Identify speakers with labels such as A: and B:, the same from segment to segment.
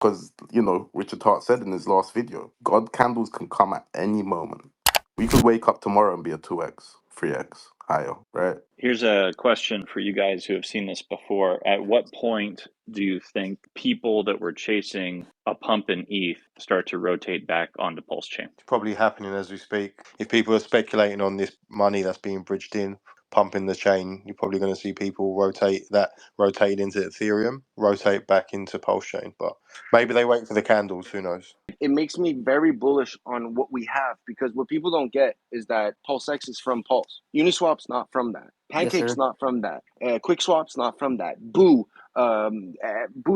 A: Because, Richard Hart said in his last video, God candles can come at any moment. We could wake up tomorrow and be a 2x, 3x higher, right?
B: Here's a question for you guys who have seen this before. At what point do you think people that were chasing a pump in ETH start to rotate back onto Pulsechain?
C: It's probably happening as we speak. If people are speculating on this money that's being bridged in, pumping the chain, you're probably going to see people rotate into Ethereum, rotate back into Pulsechain. But maybe they wait for the candles. Who knows?
D: It makes me very bullish on what we have, because what people don't get is that Pulsex is from Pulse. Uniswap's not from that.
E: Yes,
D: Pancake's
E: sir.
D: not from that. QuickSwap's not from that. Boo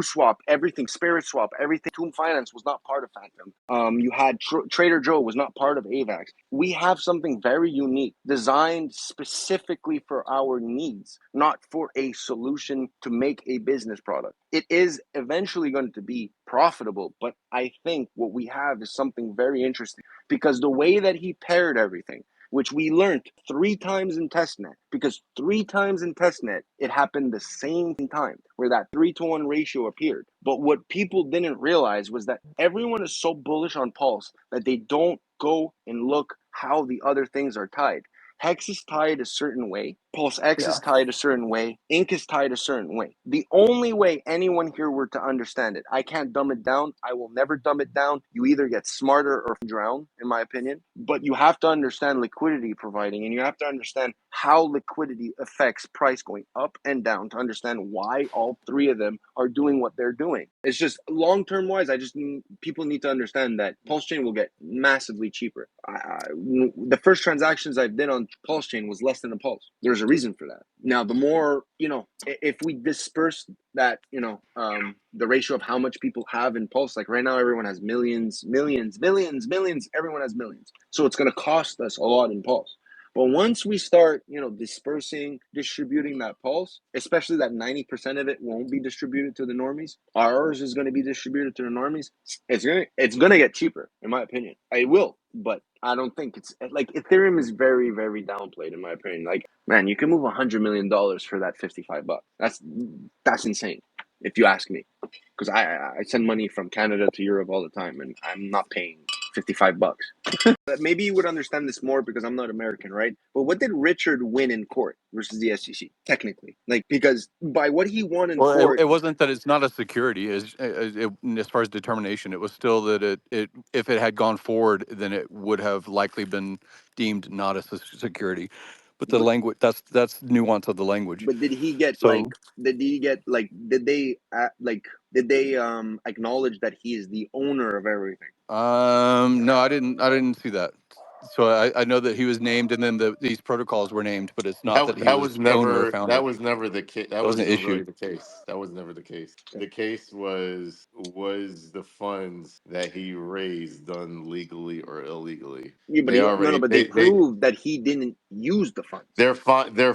D: Swap, everything, Spirit Swap, everything. Tomb Finance was not part of Phantom. You had Trader Joe was not part of AVAX. We have something very unique, designed specifically for our needs, not for a solution to make a business product. It is eventually going to be profitable, but I think what we have is something very interesting, because the way that he paired everything, which we learned 3 times in testnet, because 3 times in testnet, it happened the same time where that 3-to-1 ratio appeared. But what people didn't realize was that everyone is so bullish on Pulse that they don't go and look how the other things are tied. Hex is tied a certain way. Pulse X is tied a certain way. Ink is tied a certain way. The only way anyone here were to understand it, I can't dumb it down. I will never dumb it down. You either get smarter or drown, in my opinion. But you have to understand liquidity providing, and you have to understand how liquidity affects price going up and down to understand why all 3 of them are doing what they're doing. It's just long-term wise, people need to understand that Pulse Chain will get massively cheaper. The first transactions I did on Pulse Chain was less than a pulse. There's a reason for that. Now, the more, if we disperse that, the ratio of how much people have in Pulse, like right now, everyone has millions, everyone has millions. So it's going to cost us a lot in Pulse. But once we start, distributing that Pulse, especially that 90% of it won't be distributed to the normies, ours is going to be distributed to the normies, it's gonna get cheaper, in my opinion. It will, but I don't think it's like Ethereum is very, very downplayed, in my opinion. Like, man, you can move $100 million for that $55. That's insane, if you ask me. Because I send money from Canada to Europe all the time, and I'm not paying $55. Maybe you would understand this more because I'm not American, right? But what did Richard win in court versus the SEC, technically? Like, because by what he won in
E: Well,
D: court,
E: it wasn't that it's not a security. As far as determination, it was still that it if it had gone forward, then it would have likely been deemed not a security. But the
D: but,
E: language that's nuance of the language.
D: but did he get
E: So
D: did they acknowledge that he is the owner of everything?
E: no, I didn't see that. So I know that he was named, and then these protocols were named, but it's not that he
A: That
E: was
A: was
E: owner or
A: never
E: founder.
A: the case. That
E: That wasn't
A: wasn't really
E: issued.
A: the case. That was never the case. The case was the funds that he raised done legally or illegally.
D: Yeah, but
A: They
D: no,
A: already
D: but they proved that he didn't use the funds.
A: they're fine. They're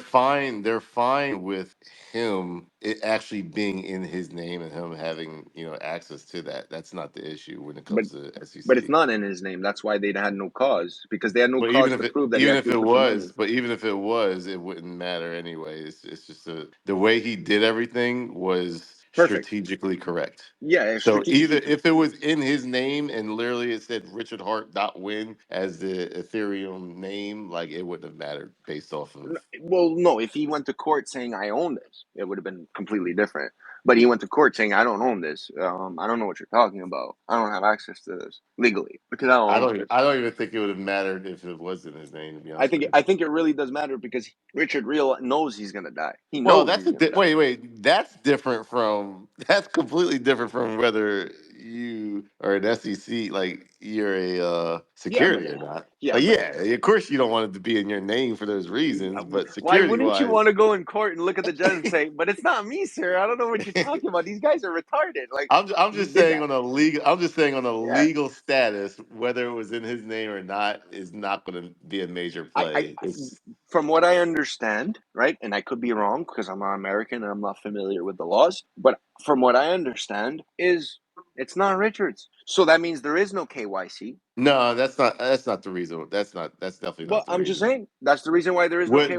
A: fine with him it actually being in his name and him having access to that. That's not the issue when it
D: But
A: comes to
D: but it's
A: SEC.
D: not in his name. That's why they had no cause, because they had no
A: But
D: cause to prove that he actually put the money in.
A: even if it was, it wouldn't matter anyway. It's just the way he did everything was
D: Perfect.
A: strategically correct.
D: Yeah,
A: So either
D: strategically.
A: if it was in his name and literally it said Richard Hart .win as the Ethereum name, like it wouldn't have mattered based off of.
D: Well, no, if he went to court saying I own this, it would have been completely different. But he went to court saying I don't own this. I don't know what you're talking about. I don't have access to this legally because I don't own this.
A: I don't even think it would have mattered if it was in his name. To be honest with you.
D: I think it really does matter because Richard Real knows he's gonna die. He
A: Well,
D: knows he's gonna die.
A: wait. That's different from. That's completely different from whether you are an SEC, like you're a
D: Yeah, but
A: security or not.
D: yeah,
A: Like,
D: but
A: yeah, of course you don't want it to be in your name for those reasons, but
D: why
A: security
D: wouldn't you
A: wise,
D: want to go in court and look at the judge and say, "But it's not me, sir. I don't know what you're talking about. These guys are retarded." Like
A: I'm
D: he
A: just
D: did
A: saying
D: that.
A: on a legal. I'm just saying on a
D: Yeah,
A: legal status, whether it was in his name or not, is not going to be a major
D: I
A: play. It's
D: from what I understand, right, and I could be wrong because I'm not American and I'm not familiar with the laws, but from what I understand is it's not Richard's. So that means there is no KYC.
A: No, that's not the reason. That's definitely
D: Well,
A: not the
D: I'm just
A: reason.
D: saying that's the reason why there is no
A: What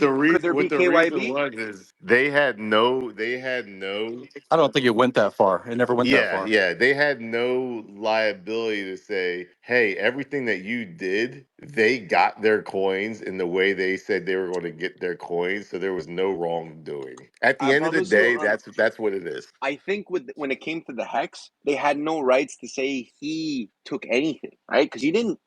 A: the
D: KYC. Could
A: reason
D: there
A: what
D: be
A: the reason
D: KYB?
A: was is they had no.
E: I don't think it went that far. It never went that
A: Yeah,
E: far.
A: yeah. They had no liability to say, hey, everything that you did, they got their coins in the way they said they were going to get their coins. So there was no wrongdoing. At the
D: I
A: end of the
D: promise you.
A: day, that's what it is.
D: I think when it came to the hex, they had no rights to say he took anything, right? Because he didn't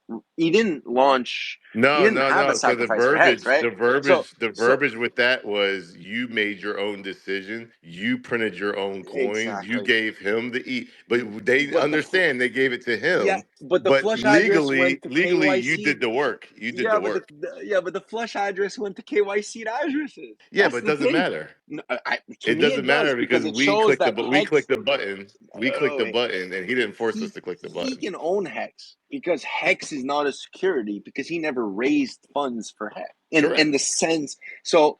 D: launch, he
A: No,
D: didn't
A: no,
D: have a
A: no. So the
D: sacrifice for hex,
A: verbiage,
D: right?
A: the
D: So
A: verbiage, the
D: so
A: verbiage with that was you made your own decision. You printed your own coins. You
D: exactly.
A: gave him the but they
D: But
A: understand they gave it to
D: yeah,
A: him.
D: but the
A: But
D: flush address
A: legally,
D: went to
A: legally, you
D: KYC.
A: did the work. You did
D: Yeah,
A: the
D: but
A: work.
D: the flush address went to KYC addresses.
A: Yeah,
D: That's
A: but it
D: the
A: doesn't
D: thing.
A: matter.
D: No,
A: It
D: to me,
A: doesn't
D: it does
A: matter
D: because
A: because
D: it shows that
A: we
D: hex.
A: clicked the button. We clicked the
D: Wait,
A: button, and he didn't force us
D: he
A: to click the
D: he
A: button.
D: can own hex because hex is not a security because he never raised funds for hex in the
A: Correct.
D: sense, so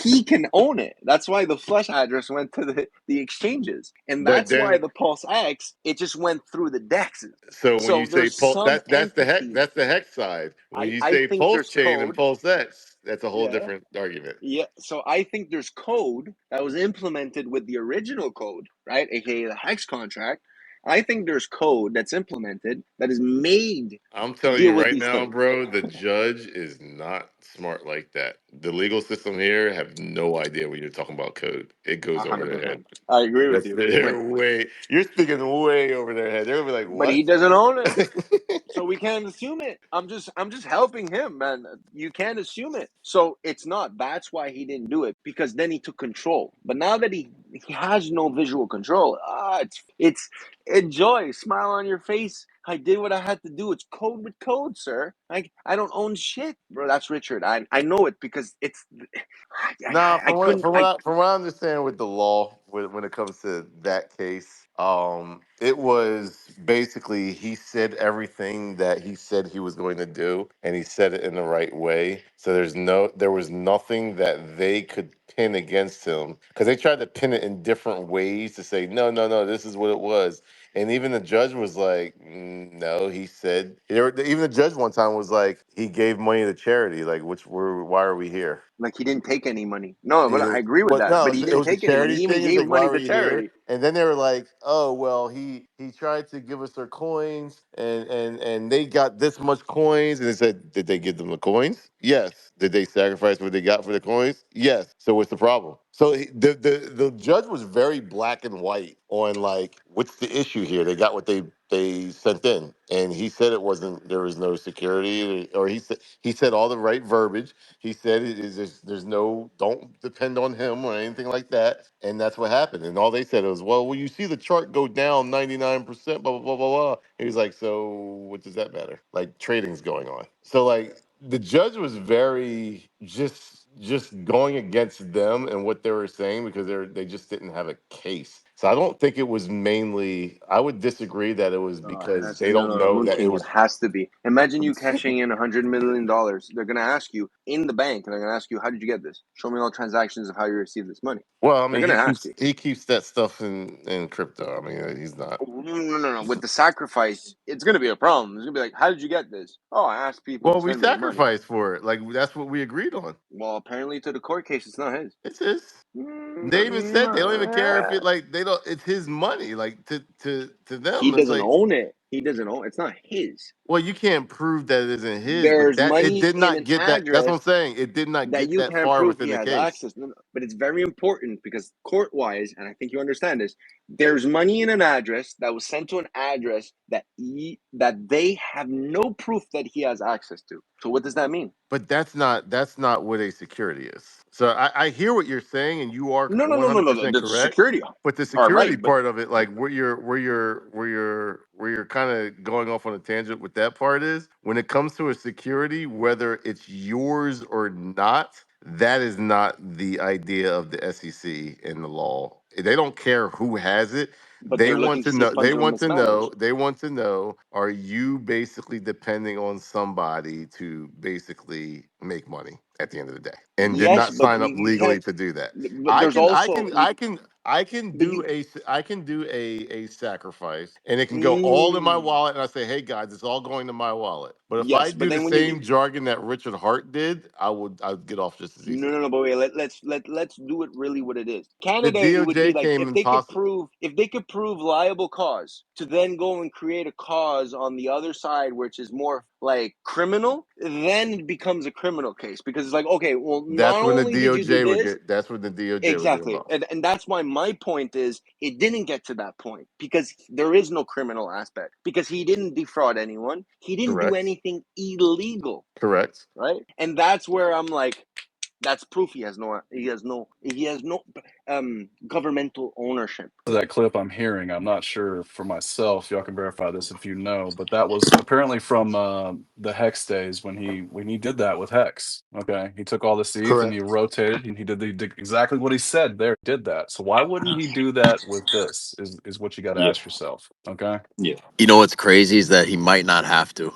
D: he can own it. That's why the flush address went to the exchanges, and
A: But
D: that's why
A: then,
D: the pulse x, it just went through the dexes.
A: so when you
D: So
A: say
D: there's some entity.
A: that's the hex side. When you
D: I
A: say
D: think
A: pulse
D: there's
A: chain and
D: code.
A: pulse X, that's a whole
D: Yeah.
A: different argument.
D: Yeah, so I think there's code that was implemented with the original code, right? AKA the hex contract. I think there's code that's implemented that is made
A: I'm
D: to
A: telling
D: deal
A: you
D: with
A: right
D: these
A: now,
D: things.
A: bro, the judge is not smart like that. The legal system here have no idea when you're talking about code. It goes over their head.
D: 100%. I agree with
A: That's
D: you. But
A: you're speaking way over their head. They're gonna be like,
D: but he
A: what?
D: doesn't own it. So we can't assume it. I'm just helping him, man. You can't assume it. So it's not. That's why he didn't do it because then he took control. But now that he has no visual control, it's enjoy, smile on your face. I did what I had to do. It's code with code, sir. I don't own shit, bro. That's Richard. I know it because it's
A: Nah,
D: I couldn't
A: from what I understand with the law, when it comes to that case, it was basically he said everything that he said he was going to do, and he said it in the right way. So there was nothing that they could pin against him because they tried to pin it in different ways to say no, no, no, this is what it was. And even the judge was like, no, he said. Even the judge one time was like, he gave money to charity. Like, why are we here?
D: like he didn't take any money. No, but I
A: Yeah,
D: agree with
A: but
D: that.
A: no,
D: But he
A: it
D: didn't
A: was a
D: take any money.
A: charity
D: He even
A: thing. It's
D: gave
A: like, why
D: money
A: are
D: to
A: we here?
D: charity.
A: And then they were like, oh well, he tried to give us our coins, and they got this much coins, and they said, did they give them the coins? Yes. Did they sacrifice what they got for the coins? Yes. So what's the problem? So the judge was very black and white on like, what's the issue here? They got what they sent in, and he said it wasn't, there was no security, or he said all the right verbiage. He said it is there's no, don't depend on him or anything like that, and that's what happened. And all they said was, well, you see the chart go down 99%, blah blah blah blah blah. And he's like, so what does that matter? Like trading's going on. So like the judge was very just going against them and what they were saying because they just didn't have a case. So I don't think it was mainly. I would disagree that it was because they
D: No,
A: don't
D: no, no,
A: know
D: Moon
A: that it
D: King. It
A: was.
D: has to be. Imagine you cashing in $100 million. They're gonna ask you in the bank, and they're gonna ask you, "How did you get this? Show me all transactions of how you received this money."
A: Well, I
D: They're
A: mean,
D: gonna ask you.
A: he keeps that stuff in crypto. I mean, he's not.
D: Oh, no, no, no, no. With the sacrifice, it's gonna be a problem. It's gonna be like, "How did you get this?" Oh, I asked people to
A: Well, we
D: send me the money.
A: sacrificed for it. Like that's what we agreed on.
D: Well, apparently, to the court case, it's not his.
A: It's his. They even said they don't even care if it like they don't. It's his money. Like to
D: He
A: them, it's
D: doesn't
A: like,
D: own it. He doesn't own. It's not his.
A: well, you can't prove that it isn't his. But
D: There's
A: that it
D: money
A: did
D: in
A: not
D: an
A: get that. That's what I'm
D: address
A: saying. It did not
D: that
A: get
D: you
A: that
D: can't
A: far
D: prove he
A: within the
D: has
A: case.
D: access. No, no, but it's very important because court-wise, and I think you understand this, there's money in an address that was sent to an address that they have no proof that he has access to. So what does that mean?
A: But that's not what a security is. So I hear what you're saying, and you are
D: No, no, no, no, no.
A: 100%
D: The
A: correct.
D: security
A: But the
D: are
A: security
D: right, but
A: part of it, like where you're kind of going off on a tangent with that part is when it comes to a security, whether it's yours or not, that is not the idea of the SEC in the law. They don't care who has it.
D: but they're looking to see if funds were mismanaged.
A: They want to know, are you basically depending on somebody to basically make money at the end of the day? And did
D: Yes,
A: not
D: but
A: sign up
D: you
A: legally
D: can't.
A: to do that.
D: But
A: I
D: there's
A: can, I
D: also
A: can, I can. I can do a sacrifice, and it can go all in my
D: Mm,
A: wallet, and I say, hey guys, it's all going to my wallet. But if I
D: yes, but
A: do the
D: then when you
A: same jargon that Richard Hart did, I'd get off just as
D: no,
A: easily.
D: no, no, but wait, let's do it really what it is.
A: The
D: Canada, it would be
A: DOJ
D: like
A: came and tossed.
D: if they could prove liable cause to then go and create a cause on the other side, which is more like criminal, then it becomes a criminal case because it's like, okay, well, not
A: That's when the
D: only did you do
A: DOJ would
D: this,
A: get. That's when the DOJ would get
D: exactly.
A: involved.
D: And that's why my point is it didn't get to that point because there is no criminal aspect because he didn't defraud anyone. He didn't do
A: Correct.
D: anything illegal,
A: Correct.
D: right? And that's where I'm like, that's proof he has no governmental ownership.
F: That clip I'm hearing, I'm not sure for myself. Y'all can verify this if you know, but that was apparently from the Hex days when he did that with Hex. Okay, he took all the ETH and he
C: Correct.
F: rotated, and he did exactly what he said there. Did that. So why wouldn't he do that with this? Is what you got to
B: Yeah.
F: ask yourself. Okay.
B: Yeah.
G: You know what's crazy is that he might not have to.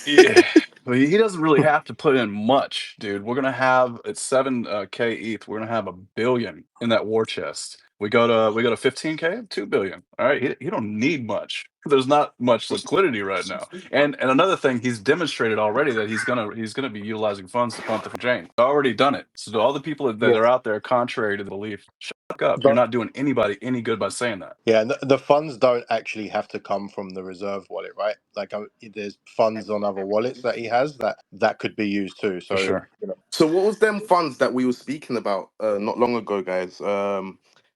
F: Yeah. Well, he doesn't really have to put in much, dude. We're gonna have at 7K ETH. We're gonna have 1 billion in that war chest. We go to 15K, 2 billion. All right, he don't need much. There's not much liquidity right now. And another thing, he's demonstrated already that he's gonna be utilizing funds to pump the chain. He's already done it. So to all the people that
C: Yeah.
F: are out there contrary to the belief, shut up. You're
C: The,
F: not doing anybody any good by saying that.
C: yeah, and the funds don't actually have to come from the reserve wallet, right? Like, there's funds on other wallets that he has that could be used too.
F: For
C: So,
F: sure.
C: you know,
H: So what was them funds that we were speaking about not long ago, guys?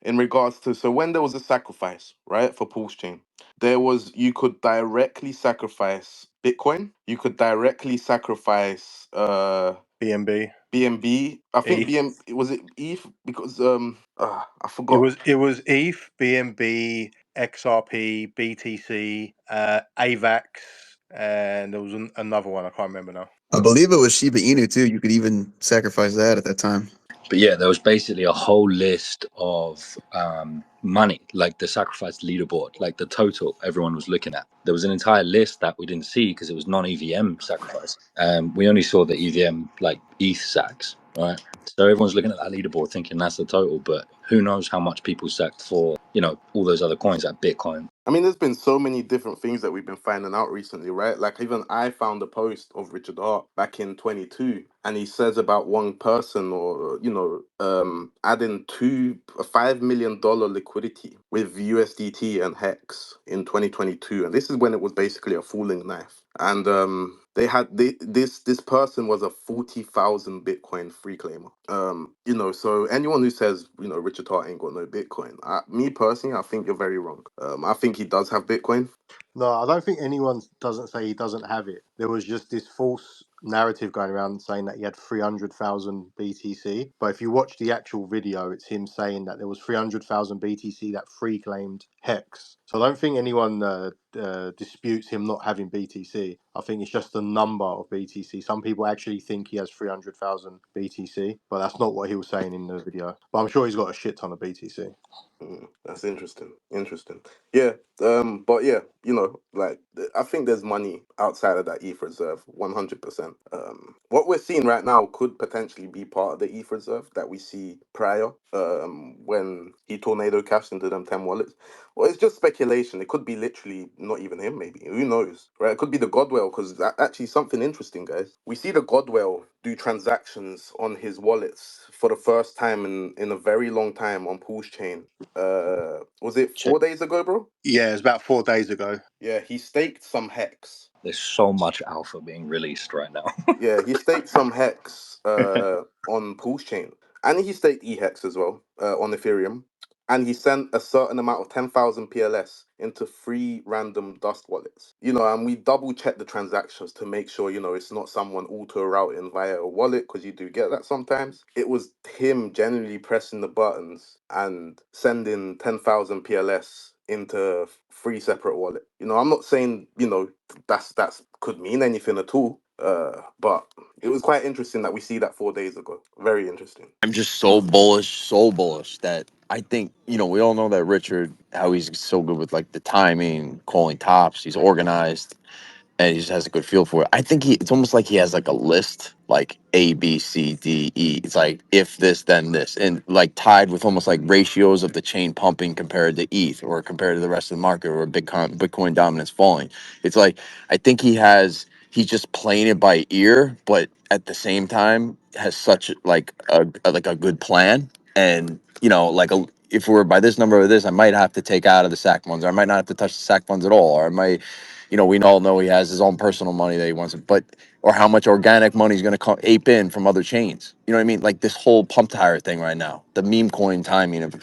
H: In regards to when there was a sacrifice, right, for Pulsechain, there was you could directly sacrifice Bitcoin, you could directly sacrifice
C: BNB,
H: BNB. I think
C: ETH.
H: BM was it ETH because I
C: It
H: forgot.
C: was ETH, BNB, XRP, BTC, AVAX, and there was another one I can't remember now.
G: I believe it was Shiba Inu too. You could even sacrifice that at that time.
I: But yeah, there was basically a whole list of money, like the sacrifice leaderboard, like the total everyone was looking at. There was an entire list that we didn't see because it was non-EVM sacrifice. We only saw the EVM like ETH sacks, right? So everyone's looking at that leaderboard thinking that's the total, but who knows how much people sacked for, all those other coins like Bitcoin.
H: I mean, there's been so many different things that we've been finding out recently, right? Like even I found a post of Richard Hart back in 22, and he says about one person or adding $5 million liquidity with USDT and Hex in 2022, and this is when it was basically a falling knife. And this person was a 40,000 Bitcoin free claimer. So anyone who says Richard Hart ain't got no Bitcoin, me personally, I think you're very wrong. I think he does have Bitcoin.
C: No, I don't think anyone doesn't say he doesn't have it. There was just this false narrative going around saying that he had 300,000 BTC. But if you watch the actual video, it's him saying that there was 300,000 BTC that free claimed Hex. So I don't think anyone disputes him not having BTC. I think it's just the number of BTC. Some people actually think he has 300,000 BTC, but that's not what he was saying in the video. But I'm sure he's got a shit ton of BTC.
H: That's interesting. Interesting. Yeah. But yeah, like I think there's money outside of that ETH reserve, 100%. What we're seeing right now could potentially be part of the ETH reserve that we see prior, when he tornado cashed into them 10 wallets. Well, it's just speculation. It could be literally not even him, maybe. Who knows, right? It could be the Godwell, because actually something interesting, guys. We see the Godwell do transactions on his wallets for the first time in a very long time on Pulsechain. Was it
I: Check.
H: 4 days ago, bro?
C: Yeah, it was about 4 days ago.
H: Yeah, he staked some Hex.
I: There's so much alpha being released right now.
H: Yeah, he staked some Hex on Pulsechain, and he staked E-Hex as well on Ethereum. And he sent a certain amount of 10,000 PLS into 3 random dust wallets. And we double check the transactions to make sure, it's not someone auto routing via a wallet, because you do get that sometimes. It was him genuinely pressing the buttons and sending 10,000 PLS into 3 separate wallets. I'm not saying, that's could mean anything at all. But it was quite interesting that we see that 4 days ago. Very interesting.
G: I'm just so bullish that I think, we all know that Richard, how he's so good with like the timing, calling tops, he's organized. and he just has a good feel for it. I think it's almost like he has like a list, like A, B, C, D, E. It's like if this, then this, and like tied with almost like ratios of the chain pumping compared to ETH or compared to the rest of the market or Bitcoin dominance falling. It's like I think he's just playing it by ear, but at the same time has such like a good plan. And like if we're by this number or this, I might have to take out of the SAC funds, or I might not have to touch the SAC funds at all, or I might, we all know he has his own personal money that he wants, but or how much organic money is going to ape in from other chains. You know what I mean? Like this whole pump tire thing right now, the meme coin timing of,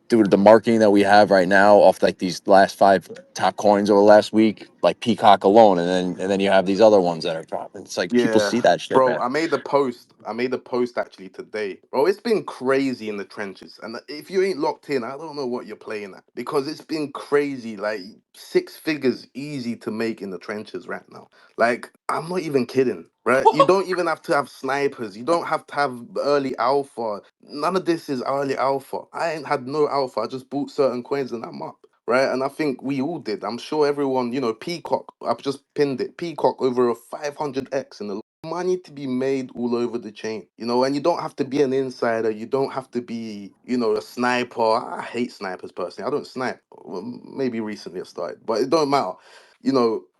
G: dude, the marketing that we have right now off like these last 5 top coins over the last week, like Peacock alone, and then you have these other ones that are dropping. It's like people
H: Yeah,
G: see that shit,
H: bro,
G: man.
H: I made a post. I made a post actually today. Bro, it's been crazy in the trenches. And if you ain't locked in, I don't know what you're playing at. Because it's been crazy. Like 6 figures easy to make in the trenches right now. Like, I'm not even kidding. Right? You don't even have to have snipers. You don't have to have early alpha. None of this is early alpha. I ain't had no alpha. I just bought certain coins and I'm up. Right, and I think we all did. I'm sure everyone, Peacock. I've just pinned it. Peacock over a 500x in the money to be made all over the chain. And you don't have to be an insider. You don't have to be, a sniper. I hate snipers personally. I don't snipe. Well, maybe recently I started, but it don't matter.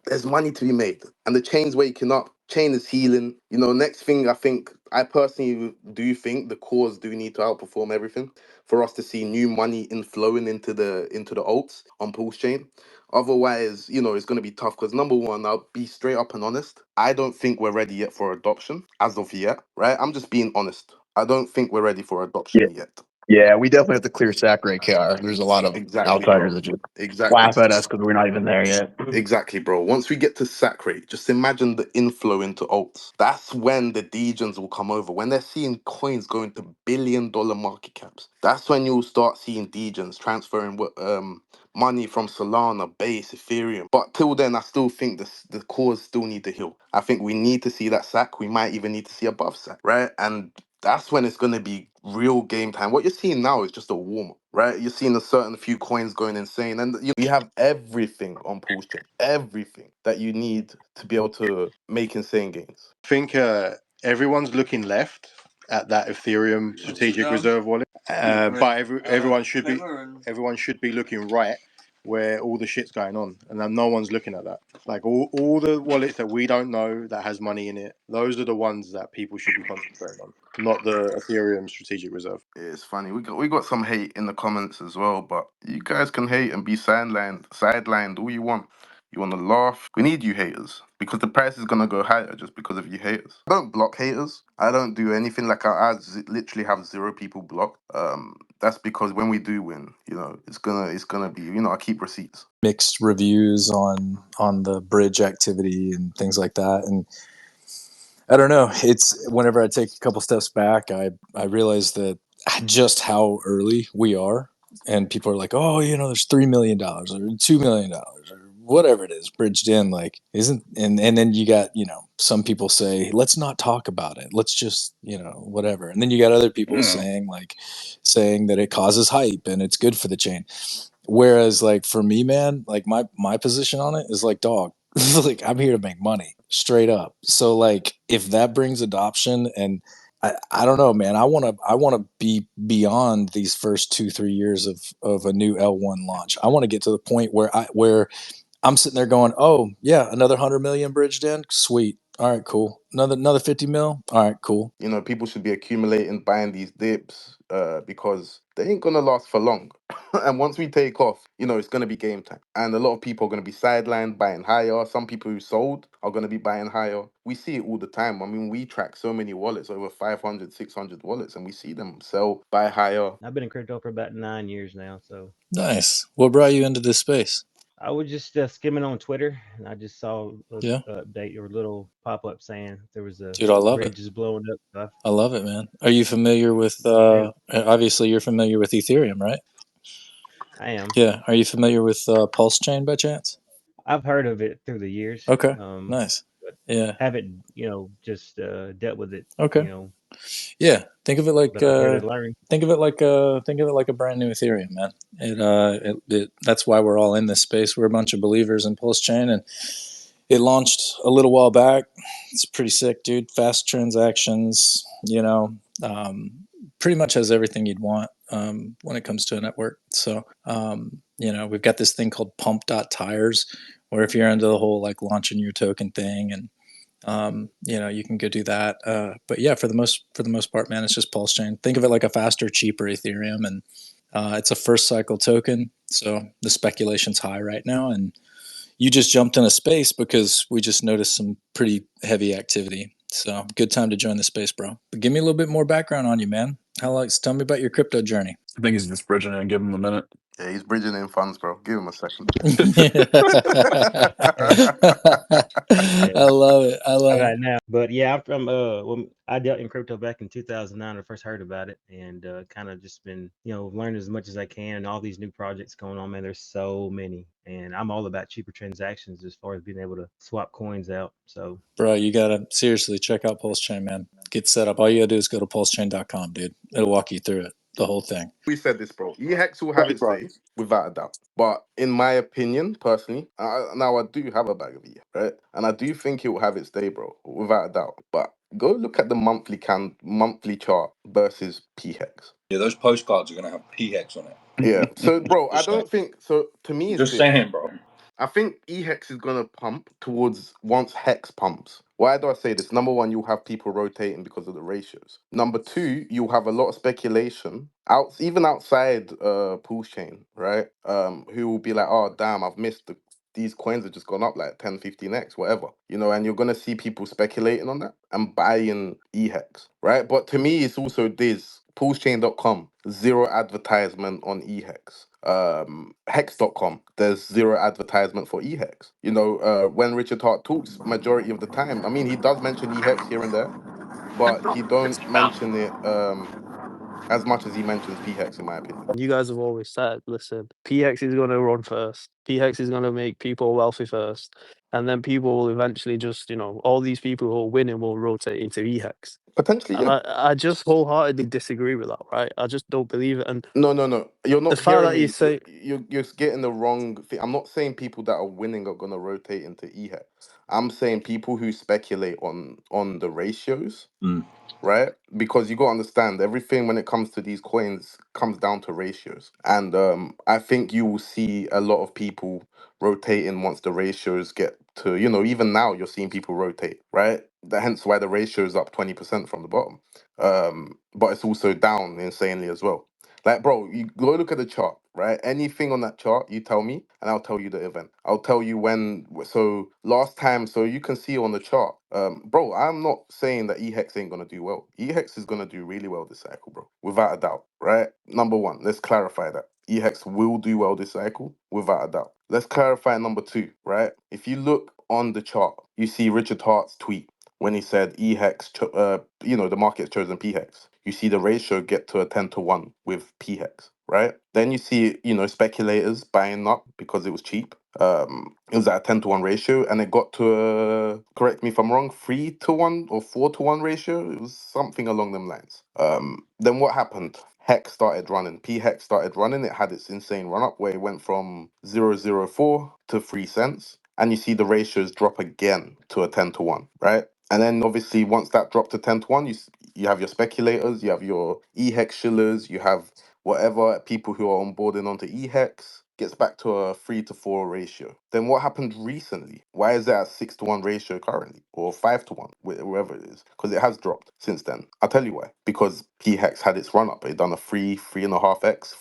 H: There's money to be made, and the chain's waking up. Chain is healing. Next thing I personally do think the cores do need to outperform everything for us to see new money inflowing into the alts on Pulse Chain. Otherwise, it's going to be tough because number one, I'll be straight up and honest. I don't think we're ready yet for adoption as of yet, right? I'm just being honest. I don't think we're ready for
G: Yeah,
H: adoption yet.
G: yeah, we definitely have to clear sack rate KR. There's a lot of
H: Exactly,
G: outsiders
H: bro.
G: that just
H: Exactly.
G: laugh at us because we're not even there yet.
H: Exactly, bro. Once we get to sack rate, just imagine the inflow into alts. That's when the degens will come over. When they're seeing coins going to $1 billion market caps, that's when you'll start seeing degens transferring money from Solana, Base, Ethereum. But till then, I still think the cores still need to heal. I think we need to see that sack. We might even need to see above sack, right? And that's when it's going to be real game time. What you're seeing now is just a warm up, right? You're seeing a certain few coins going insane, and you have everything on Pulse Chain, everything that you need to be able to make insane gains.
C: I think everyone's looking left at that Ethereum strategic reserve wallet, but everyone should be looking right where all the shit's going on, and then no one's looking at that. Like all the wallets that we don't know that has money in it, those are the ones that people should be concentrating on, not the Ethereum strategic reserve.
H: It's funny. We got some hate in the comments as well, but you guys can hate and be sidelined all you want. You want to laugh? We need you haters because the price is gonna go higher just because of you haters. I don't block haters. I don't do anything like literally have 0 people blocked. That's because when we do win, it's gonna be I keep receipts.
J: Mixed reviews on the bridge activity and things like that, and I don't know. It's whenever I take a couple steps back, I realize that just how early we are, and people are like, "Oh, there's $3 million or $2 million or whatever it is bridged in." Like, isn't and then you got some people say, "Let's not talk about it. Let's just whatever." And then you got other people saying that it causes hype and it's good for the chain. Whereas, like for me, man, like my position on it is like, dog. Like I'm here to make money straight up. So like if that brings adoption, and I don't know, man, I wanna be beyond these first 2-3 years of a new L1 launch. I want to get to the point where I'm sitting there going, oh yeah, another 100 million bridged in, sweet. All right, cool. Another 50 mil. All right, cool.
H: People should be accumulating, buying these dips, because they ain't gonna last for long. And once we take off, it's gonna be game time. And a lot of people are gonna be sidelined, buying higher. Some people who sold are gonna be buying higher. We see it all the time. I mean, we track so many wallets, over 500, 600 wallets, and we see them sell, buy higher.
K: I've been in crypto for about 9 years now, so
J: Nice. What brought you into this space?
K: I was just skimming on Twitter, and I just saw a
J: Yeah,
K: update or a little pop up saying there was a
J: dude, I love it.
K: bridges blowing up. So
J: I love it, man. Are you familiar with?
K: yeah,
J: Obviously, you're familiar with Ethereum, right?
K: I am.
J: Yeah. Are you familiar with Pulse Chain by chance?
K: I've heard of it through the years,
J: Okay. Nice.
K: but
J: Yeah.
K: haven't just dealt with it.
J: Okay. Yeah. Think of it like
K: But I'm here to learn.
J: think of it like a brand new Ethereum, man. That's why we're all in this space. We're a bunch of believers in Pulse Chain, and It launched a little while back. It's pretty sick, dude. Fast transactions, pretty much has everything you'd want when it comes to a network. So, we've got this thing called pump.tires, where if you're into the whole like launching your token thing, and you can go do that. But yeah, for the most part, man, it's just Pulsechain. Think of it like a faster, cheaper Ethereum, and it's a first cycle token, so the speculation's high right now. And you just jumped in a space because we just noticed some pretty heavy activity. So good time to join the space, bro. But give me a little bit more background on you, man. Tell me about your crypto journey.
F: I think he's just bridging in. Give him a minute.
H: Yeah, he's bridging in funds, bro. Give him a second.
J: I love it. I love
K: Right
J: it.
K: now, but yeah, I'm from when I dealt in crypto back in 2009. I first heard about it, and kind of just been learning as much as I can. And all these new projects going on, man. There's so many, and I'm all about cheaper transactions as far as being able to swap coins out. So,
J: Bro, you gotta seriously check out Pulsechain, man. Get set up. All you gotta do is go to pulsechain.com, dude. It'll walk you through it, the whole thing.
H: We said this, bro. E-Hex will have its day, without a doubt. But in my opinion, personally, now I do have a bag of E-Hex, right? And I do think it will have its day, bro, without a doubt. But go look at the monthly chart versus P-Hex.
I: Yeah, those postcards are gonna have p-hex on it.
H: Yeah. So, bro, I
I: Just saying.
H: don't think so. To me, it's
I: Just
H: this.
I: saying, bro.
H: I think E-Hex is gonna pump towards once Hex pumps. Why do I say this? Number one, you'll have people rotating because of the ratios. Number two, you'll have a lot of speculation even outside Pulsechain, right? Who will be like, oh damn, I've missed these coins have just gone up like 10, 15x, whatever. And you're gonna see people speculating on that and buying E-Hex, right? But to me, it's also this. Pulsechain.com, zero advertisement on E-Hex. Hex.com, there's zero advertisement for E-Hex. When Richard Hart talks, majority of the time, I mean, he does mention E-Hex here and there, but he don't mention it as much as he mentions P-Hex, in my opinion.
L: You guys have always said, listen, PX is going to run first. PX is going to make people wealthy first. And then people will eventually just, all these people who are winning will rotate into E-Hex.
H: Potentially,
L: And
H: yeah.
L: I just wholeheartedly disagree with that, right? I just don't believe it. And
H: No. You're
L: the
H: not
L: fact
H: hearing
L: that you
H: me.
L: say,
H: You're getting the wrong thing. I'm not saying people that are winning are gonna rotate into E-Hex. I'm saying people who speculate on the ratios,
I: Mm.
H: right? Because you got to understand everything when it comes to these coins comes down to ratios, and I think you will see a lot of people rotating once the ratios get to even now you're seeing people rotate, right? Hence why the ratio is up 20% from the bottom, but it's also down insanely as well. Like, bro, you go look at the chart, right? Anything on that chart, you tell me, and I'll tell you the event. I'll tell you when. So last time, so you can see on the chart, bro. I'm not saying that E-Hex ain't gonna do well. E-Hex is gonna do really well this cycle, bro, without a doubt, right? Number one, let's clarify that E-Hex will do well this cycle, without a doubt. Let's clarify number two, right? If you look on the chart, you see Richard Hart's tweet when he said E-Hex, the market's chosen P-Hex. You see the ratio get to a 10-1 with P-Hex, right? Then you see, speculators buying up because it was cheap. It was at a 10-1 ratio, and it got to correct me if I'm wrong, 3-1 or 4-1 ratio. It was something along them lines. Then what happened? Hex started running. P-Hex started running. It had its insane run up where it went from 0.04 to 3 cents. And you see the ratios drop again to a 10-1, right? And then obviously once that dropped to 10-1, you have your speculators, you have your E-Hex shillers, you have whatever people who are onboarding onto E-Hex. Gets back to a 3-4 ratio. Then what happened recently? Why is it at 6-1 ratio currently, or 5-1, wherever it is? Because it has dropped since then. I'll tell you why. Because P-Hex had its run up. It done a 3.5x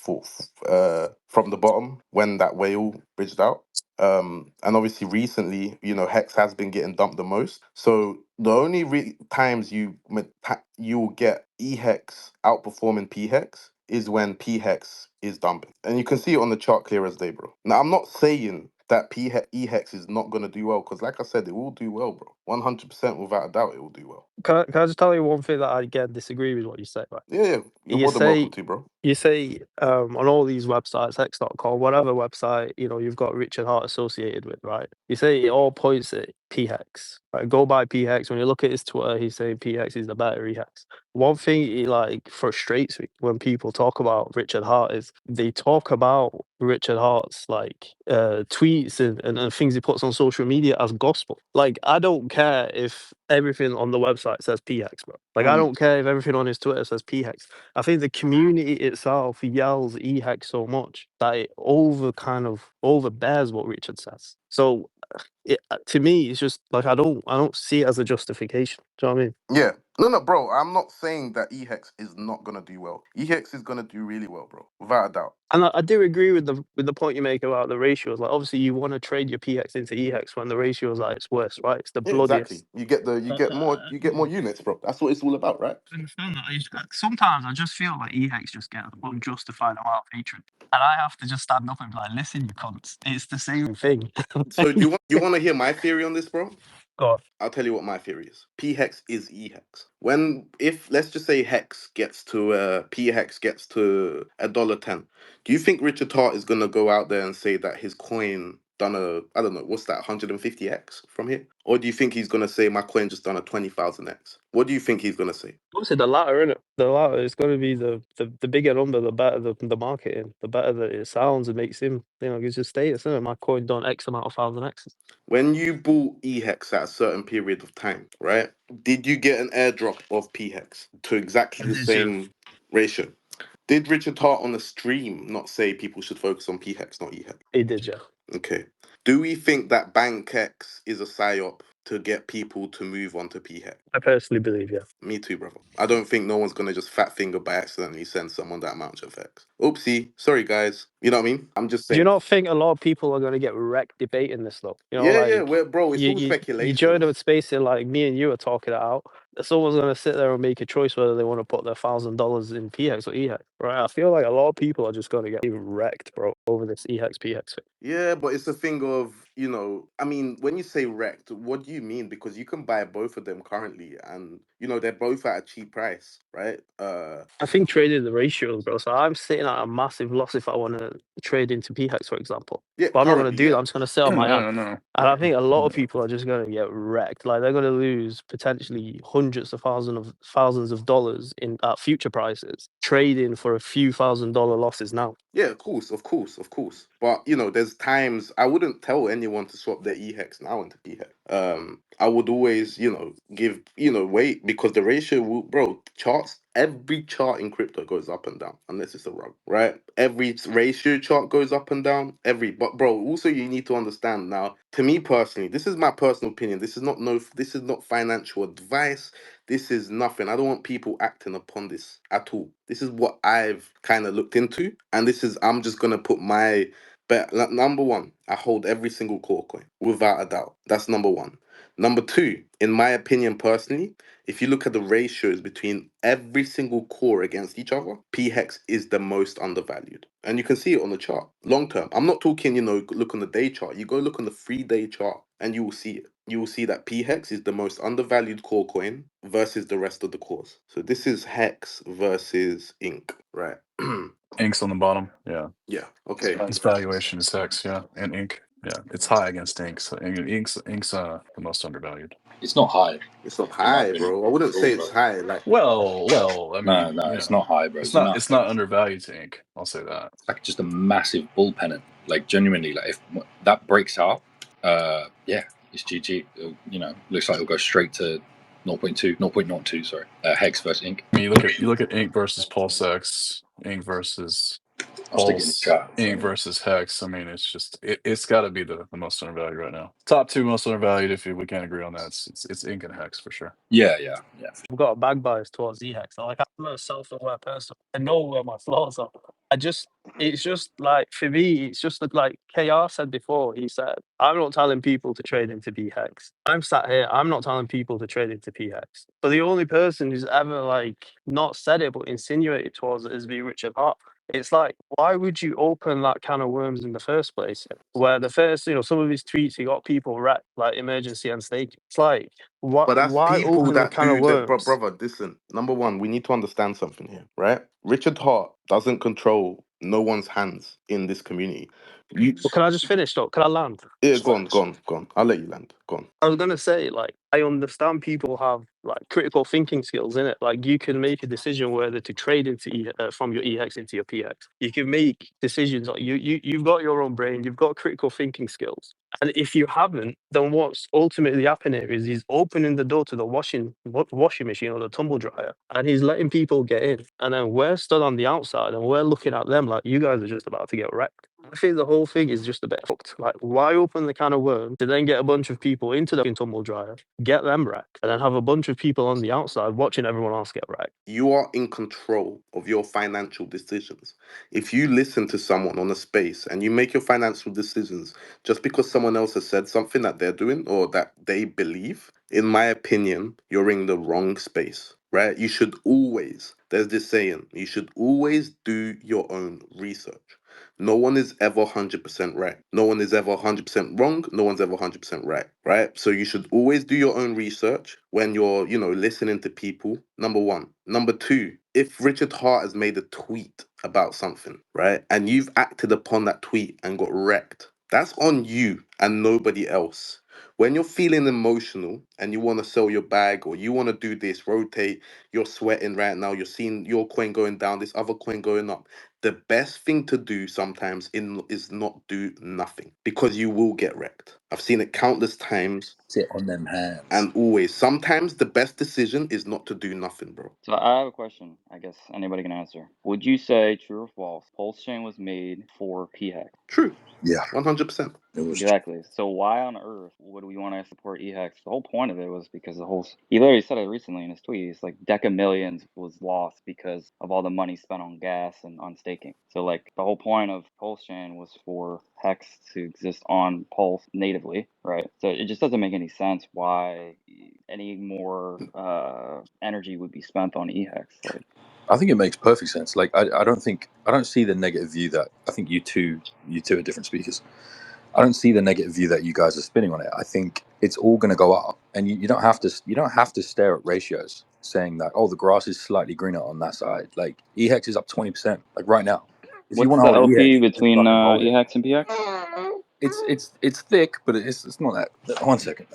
H: from the bottom when that whale bridged out. And obviously recently, Hex has been getting dumped the most. So the only times you'll get E-Hex outperforming P-Hex is when P-Hex is dumping. And you can see it on the chart clear as day, bro. Now, I'm not saying that E-Hex is not going to do well, because like I said, it will do well, bro. 100% without a doubt, it will do well.
L: can I just tell you one thing that I again disagree with what you say, right?
H: Yeah, you're
L: You
H: more than welcome to, bro.
L: You say on all these websites, Hex.com, whatever website, you've got Richard Hart associated with, right? You say it all points at P-Hex. Right? Go buy P-Hex. When you look at his Twitter, he's saying P-Hex is the better E-Hex. One thing it like frustrates me when people talk about Richard Hart is they talk about Richard Hart's like tweets and things he puts on social media as gospel. Like I don't care if everything on the website says P-Hex, bro. Like I don't care if everything on his Twitter says P-Hex. I think the community itself yells E-Hex so much that it overbears what Richard says. So to me, it's just like I don't see it as a justification. Do you know what I mean?
H: Yeah. No, bro. I'm not saying that E-Hex is not gonna do well. E-Hex is gonna do really well, bro, without a doubt.
L: And I do agree with the point you make about the ratios. Like obviously you want to trade your PX into EX when the ratio is at its worst, right? It's the
H: Yeah, exactly.
L: bloodiest.
H: You get more units, bro. That's what it's all about, right?
L: I understand that. Sometimes I just feel like EX just get unjustified amount of hatred. And I have to just stand up and be like, listen, you cunts. It's the same thing.
H: So do you want to hear my theory on this, bro?
L: God.
H: I'll tell you what my theory is. P-Hex is E-Hex. If let's just say P-Hex gets to $1.10, do you think Richard Hart is gonna go out there and say that his coin done I don't know, what's that, 150x from here? Or do you think he's gonna say my coin just done a 20,000x? What do you think he's gonna say?
L: Obviously the latter, innit? The latter is going to be the bigger number, the better the marketing, the better that it sounds. It makes him, gives his status, innit? My coin done X amount of thousand X's.
H: When you bought E-Hex at a certain period of time, right? Did you get an airdrop of P-Hex to exactly the same ratio? Did Richard Hart on the stream not say people should focus on P-Hex, not E-Hex?
L: He did, yeah.
H: Okay. Do we think that BankX is a psyop to get people to move on to P-Hex?
L: I personally believe, yeah.
H: Me too, brother. I don't think no one's gonna just fat finger by accidentally send someone that amount of X. Oopsie. Sorry, guys. You know what I mean? I'm just
L: Do you
H: saying.
L: not think a lot of people are going to get wrecked debating this though?
H: Yeah,
L: Like
H: bro, it's all
L: you
H: speculation.
L: join a space and like me and you are talking it out. Someone's going to sit there and make a choice whether they want to put their $1,000 in PX or EHEX, right? I feel like a lot of people are just going to get wrecked, bro, over this EHEX PX thing.
H: Yeah, but it's a thing of, I mean, when you say wrecked, what do you mean? Because you can buy both of them currently and, they're both at a cheap price, right?
L: I think trading the ratios, bro. So I'm sitting at a massive loss if I want to trade into PHEX, for example.
H: Yeah,
L: But I'm not going to
H: currently,
L: do that.
H: yeah.
L: I'm just going to sit on my hand.
F: No.
L: And I think a lot of people are just going to get wrecked. Like they're going to lose potentially hundreds of thousands of dollars in at future prices trading for a few $1,000 losses now.
H: Yeah, of course. But there's times I wouldn't tell anyone to swap their E-Hex now into P-Hex. I would always, give, wait, because the ratio will, bro, every chart in crypto goes up and down, unless it's a rug, right? Every ratio chart goes up and down, but bro, also you need to understand now, to me personally, this is my personal opinion. This is not financial advice. This is nothing. I don't want people acting upon this at all. This is what I've kind of looked into, and I'm just gonna put my bet. Number one, I hold every single core coin without a doubt. That's number one. Number two, in my opinion personally, if you look at the ratios between every single core against each other, P-Hex is the most undervalued. And you can see it on the chart, long term. I'm not talking, look on the day chart. You go look on the 3-day chart and you will see it. You will see that P-Hex is the most undervalued core coin versus the rest of the cores. So this is Hex versus Ink, right?
F: Ink's on the bottom. Yeah.
H: Yeah. Okay.
F: Its valuation is Hex. Yeah, and Ink. Yeah, it's high against Ink. So Ink's the most undervalued.
I: It's not high.
H: It's not
I: In my
H: high,
I: opinion.
H: bro. I wouldn't
I: At all,
H: say it's
I: bro.
H: high. Like,
F: Well, I
I: No,
F: mean,
I: it's not high, bro.
F: it's not undervalued to Ink. I'll say that.
I: Like just a massive bull pennant. Like genuinely, like if that breaks out, yeah, it's GG. Looks like it'll go straight to 0.2, sorry. Hex versus Ink.
F: I mean, you look at Ink versus Pulsex, Ink versus
I: I'll stick it in the chat.
F: Ink versus Hex. I mean, it's got to be the most undervalued right now. Top two most undervalued. If we can't agree on that, it's Ink and Hex for sure.
I: Yeah.
L: I've got a bag bias towards EHEX. Like I'm a self-aware person. I know where my flaws are. It's just like for me, it's just like KR said before. He said, "I'm not telling people to trade into PHEX. I'm sat here. I'm not telling people to trade into PHEX." But the only person who's ever like not said it but insinuated towards it is be Richard Hart. It's like, why would you open that can of worms in the first place? Where the first, some of his tweets, he got people wrecked, like emergency and staking. It's like,
H: but that's
L: why
H: people
L: open a
H: that
L: can of
H: do that,
L: worms?
H: brother. Listen, number one, we need to understand something here, right? Richard Hart doesn't control no one's hands in this community.
G: You,
L: But can I just finish though? Can I land?
H: Yeah,
L: Just
H: go on,
L: finish.
H: go on, go on. I'll let you land. Go on.
L: I was gonna say, like, I understand people have like critical thinking skills in it. Like, you can make a decision whether to trade into from your E-Hex into your P-Hex. You can make decisions. Like, you've got your own brain. You've got critical thinking skills. And if you haven't, then what's ultimately happening here is he's opening the door to the washing machine or the tumble dryer, and he's letting people get in. And then we're stood on the outside, and we're looking at them like, you guys are just about to get wrecked. I think the whole thing is just a bit fucked. Like, why open the can of worms to then get a bunch of people into the tumble dryer, get them wrecked, and then have a bunch of people on the outside watching everyone else get wrecked?
H: You are in control of your financial decisions. If you listen to someone on a space and you make your financial decisions just because someone else has said something that they're doing or that they believe, in my opinion, you're in the wrong space, right? You should always, there's this saying, you should always do your own research. No one is ever 100% right. No one is ever 100% wrong. No one's ever 100% right, right? So you should always do your own research when you're, listening to people, number one. Number two, if Richard Hart has made a tweet about something, right, and you've acted upon that tweet and got wrecked, that's on you and nobody else. When you're feeling emotional and you want to sell your bag or you want to do this, rotate, you're sweating right now, you're seeing your coin going down, this other coin going up, the best thing to do sometimes is not do nothing because you will get wrecked. I've seen it countless times
I: Sit on them hands.
H: and always. Sometimes the best decision is not to do nothing, bro.
B: So I have a question. I guess anybody can answer. Would you say, true or false, Pulsechain was made for p-Hex?
H: True.
I: Yeah,
H: 100%.
I: it was.
B: Exactly. So why on earth would we want to support E-Hex? The whole point of it was because he literally said it recently in his tweet. He's like, Deca Millions was lost because of all the money spent on gas and on staking. So like the whole point of Pulsechain was for Hex to exist on Pulse natively, right? So it just doesn't make any sense why any more energy would be spent on E-Hex. Like,
I: I think it makes perfect sense. Like, I don't see the negative view that I think you two are different speakers. I don't see the negative view that you guys are spinning on it. I think it's all going to go up, and you don't have to stare at ratios saying that, oh, the grass is slightly greener on that side. Like, E-Hex is up 20%, like right now. If you
B: what's
I: want to
B: the
I: hold E-Hex,
B: LP
I: just
B: between
I: fucking hold it.
B: E-Hex and p-Hex?
I: It's thick, but it's not that. 1 second.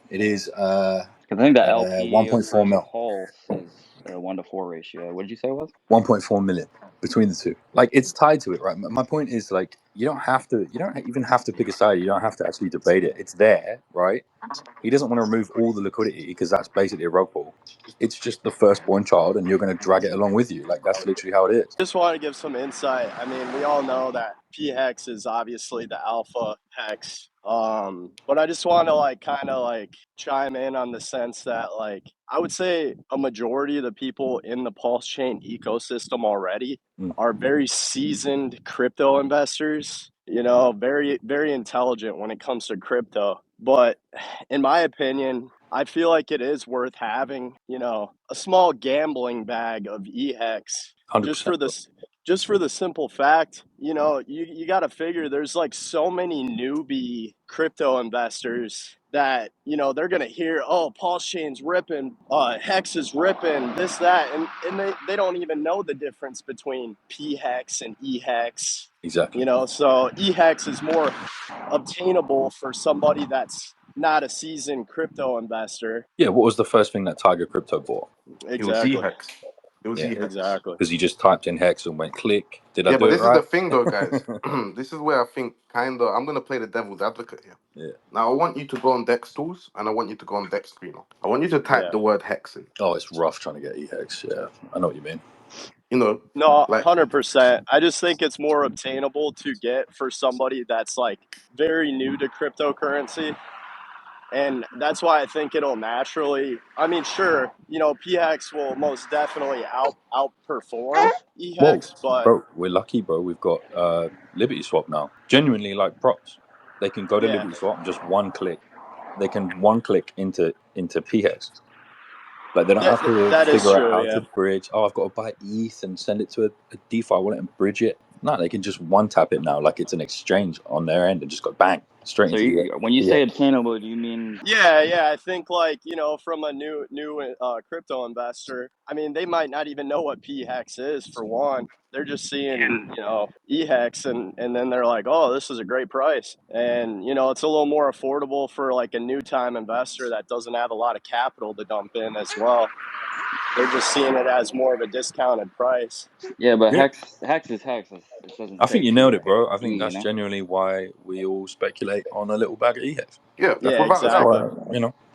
I: It is
B: Because I think the LP
I: 1.4
B: versus
I: mil.
B: Pulse is a 1-to-4 ratio. What did you say it was?
I: 1.4 million between the two. Like, it's tied to it, right? My point is, like, you don't even have to pick a side. You don't have to actually debate it. It's there, right? He doesn't want to remove all the liquidity because that's basically a rug pull. It's just the firstborn child, and you're going to drag it along with you. Like, that's literally how it is.
M: Just want to give some insight. I mean, we all know that p-Hex is obviously the alpha hex. But I just want to kind of chime in on the sense that I would say a majority of the people in the Pulse chain ecosystem already are very seasoned crypto investors, very, very intelligent when it comes to crypto. But in my opinion, I feel like it is worth having, a small gambling bag of E-Hex just
I: 100%.
M: for this, just for the simple fact, you got to figure there's so many newbie crypto investors that, they're going to hear, oh, Pulse Chain's ripping, Hex is ripping, this, that. And they don't even know the difference between P-Hex and E-Hex,
I: Exactly.
M: so E-Hex is more obtainable for somebody that's not a seasoned crypto investor.
I: Yeah, what was the first thing that Tiger Crypto bought?
H: It was
M: Exactly.
H: E-Hex. It was
I: Yeah,
H: E-Hex.
M: Exactly.
I: because you just typed in hex and went click. Did I
H: Yeah,
I: do
H: but
I: it
H: this is the
I: right?
H: thing though, guys. This is where I think I'm going to play the devil's advocate here.
I: Yeah.
H: Now, I want you to go on Dex Tools and I want you to go on Dex Screener. I want you to type
M: Yeah.
H: the word hex in.
I: Oh, it's rough trying to get E-Hex. Yeah, I know what you mean.
M: No,
H: Like,
M: 100%. I just think it's more obtainable to get for somebody that's very new to cryptocurrency. And that's why I think it'll naturally, I mean, sure, PX will most definitely outperform
I: Whoa,
M: EHEX, but
I: bro, we're lucky, bro. We've got Liberty Swap now. Genuinely, like, props. They can go to
M: yeah,
I: Liberty Swap, just one click. They can one click into PHEX. Like, they don't have to
M: that is
I: figure out
M: true.
I: how
M: Yeah.
I: to bridge. Oh, I've got to buy ETH and send it to a DeFi wallet and bridge it. No, they can just one tap it now, like it's an exchange on their end, and just go bang. straight
B: So
I: into
B: when you say
I: E-Hex.
B: obtainable, do you mean
M: Yeah. I think like, you know, from a new crypto investor, I mean, they might not even know what P-Hex is for one. They're just seeing, you know, E-Hex and then they're like, oh, this is a great price. And, you know, it's a little more affordable for like a new time investor that doesn't have a lot of capital to dump in as well. They're just seeing it as more of a discounted price.
B: yeah, but
I: Yeah,
B: hex is hex. It doesn't
I: I
B: say
I: think you nailed it,
B: P-Hex
I: bro. I
B: E,
I: think
B: you
I: that's
B: know?
I: genuinely why we all speculate on a little bag of E-Hex.
H: Yeah,
M: Yeah,
H: without a
I: That's
H: doubt.
M: exactly.
I: why,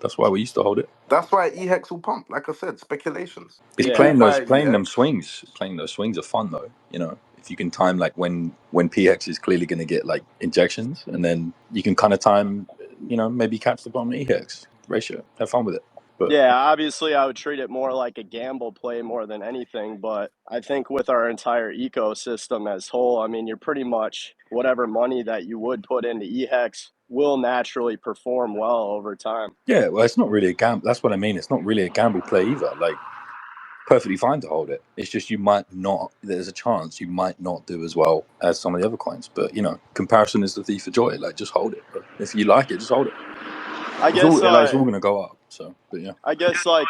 I: that's why we used to hold it.
H: That's why E-Hex will pump. Like I said, speculations.
I: It's
M: Yeah.
H: People buy
I: playing them
H: E-Hex.
I: swings. Playing those swings are fun though. You know, if you can time like when PX is clearly going to get like injections, and then you can kind of time, you know, maybe catch the bottom EX ratio. Have fun with it. But
M: Yeah, obviously I would treat it more like a gamble play more than anything, but I think with our entire ecosystem as whole, I mean, you're pretty much whatever money that you would put into E-Hex will naturally perform well over time.
I: yeah, well, it's not really a gamble. That's what I mean. It's not really a gamble play either. Like perfectly fine to hold it. It's just you might not. There's a chance you might not do as well as some of the other coins. But you know, comparison is the thief of joy. Like just hold it, bro. If you like it, just hold it.
M: I guess
I: It's all gonna go up. So, but yeah.
M: I guess like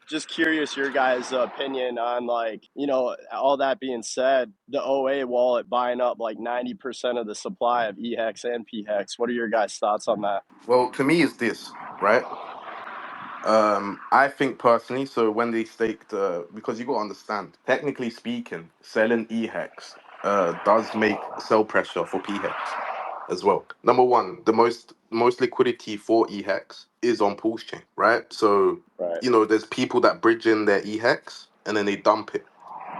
M: just curious your guys' opinion on like, you know, all that being said, the OA wallet buying up like 90% of the supply of E-Hex and P-Hex. What are your guys' thoughts on that?
H: Well, to me, it's this, right? I think personally, so when they staked, because you got to understand, technically speaking, selling E-Hex does make sell pressure for P-Hex as well. Number one, the most liquidity for E-Hex is on Pulsechain, right? So,
M: Right.
H: there's people that bridge in their E-Hex and then they dump it.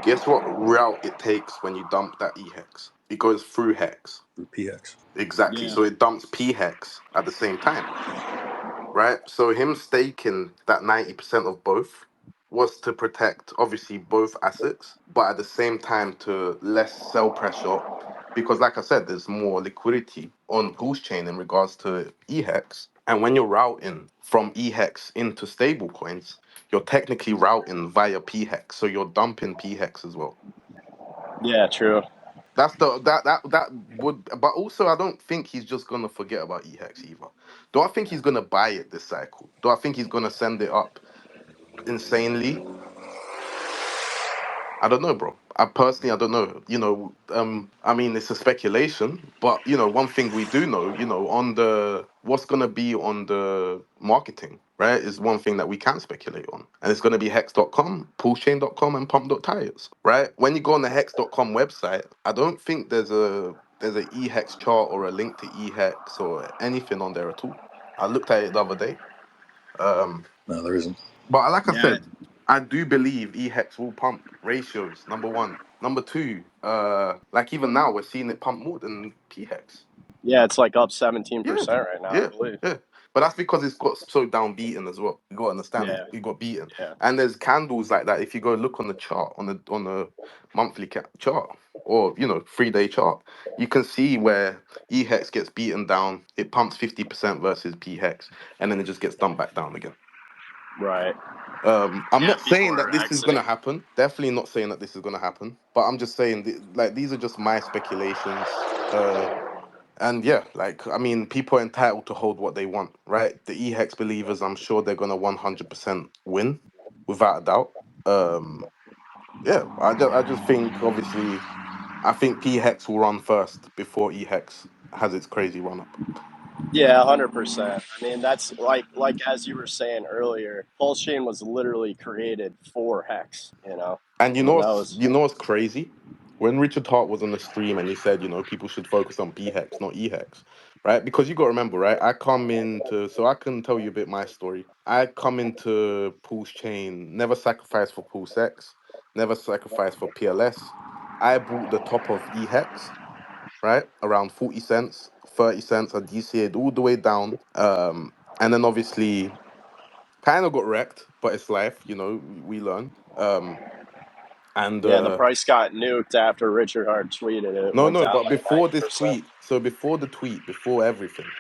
H: Guess what route it takes when you dump that E-Hex? It goes through Hex.
I: Through PX.
H: Exactly.
M: Yeah.
H: So it dumps P-Hex at the same time, right? So him staking that 90% of both was to protect obviously both assets, but at the same time to less sell pressure because like I said, there's more liquidity on Pulse Chain in regards to E-Hex. And when you're routing from E-Hex into stable coins, you're technically routing via P-Hex. So you're dumping P-Hex as well.
M: Yeah, true.
H: That's that would, but also I don't think he's just gonna forget about E-Hex either. Do I think he's gonna buy it this cycle? Do I think he's gonna send it up insanely? I don't know, bro. I personally, I don't know. I mean, it's a speculation, but one thing we do know, on the what's gonna be on the marketing, right, is one thing that we can speculate on, and it's gonna be hex.com, pulsechain.com, and pump.tires, right? When you go on the hex.com website, I don't think there's a E-Hex chart or a link to E-Hex or anything on there at all. I looked at it the other day.
I: No, there isn't.
H: But like I
M: Yeah.
H: said, I do believe E-Hex will pump ratios, number one. Number two, like even now we're seeing it pump more than P-Hex.
M: Yeah, it's like up 17%
H: Yeah,
M: right now, I
H: yeah,
M: believe.
H: yeah. But that's because it's got so downbeaten as well. You gotta understand
M: Yeah,
H: it got beaten.
M: yeah.
H: And there's candles like that. If you go look on the chart, on the monthly chart, or 3-day chart, you can see where E-Hex gets beaten down, it pumps 50% versus P-Hex, and then it just gets dumped back down again.
M: Right.
H: I'm
M: Yeah,
H: not
M: people
H: saying that
M: are
H: this is gonna
M: exiting.
H: happen. Definitely not saying that this is gonna happen. But I'm just saying, like, these are just my speculations. And yeah, like, I mean, people are entitled to hold what they want, right? The E-Hex believers, I'm sure they're gonna 100% win, without a doubt. Um, yeah, I just think, obviously, I think P-Hex will run first before E-Hex has its crazy run up.
M: Yeah, 100%. I mean, that's like as you were saying earlier, Pulse Chain was literally created for Hex, you know.
H: And
M: And that was
H: what's crazy? When Richard Hart was on the stream and he said, people should focus on B-Hex, not E-Hex, right? Because you got to remember, right? So I can tell you a bit my story. I come into Pulse Chain, never sacrificed for Pulsex, never sacrificed for PLS. I bought the top of E-Hex, right? Around 40 cents, 30 cents. I DCA'd all the way down. And then obviously kind of got wrecked, but it's life, we learn. And
M: yeah, the price got nuked after Richard Hart tweeted it. It
H: no,
M: went
H: no,
M: down
H: but
M: like
H: before this
M: 90%.
H: tweet, so before the tweet, before everything,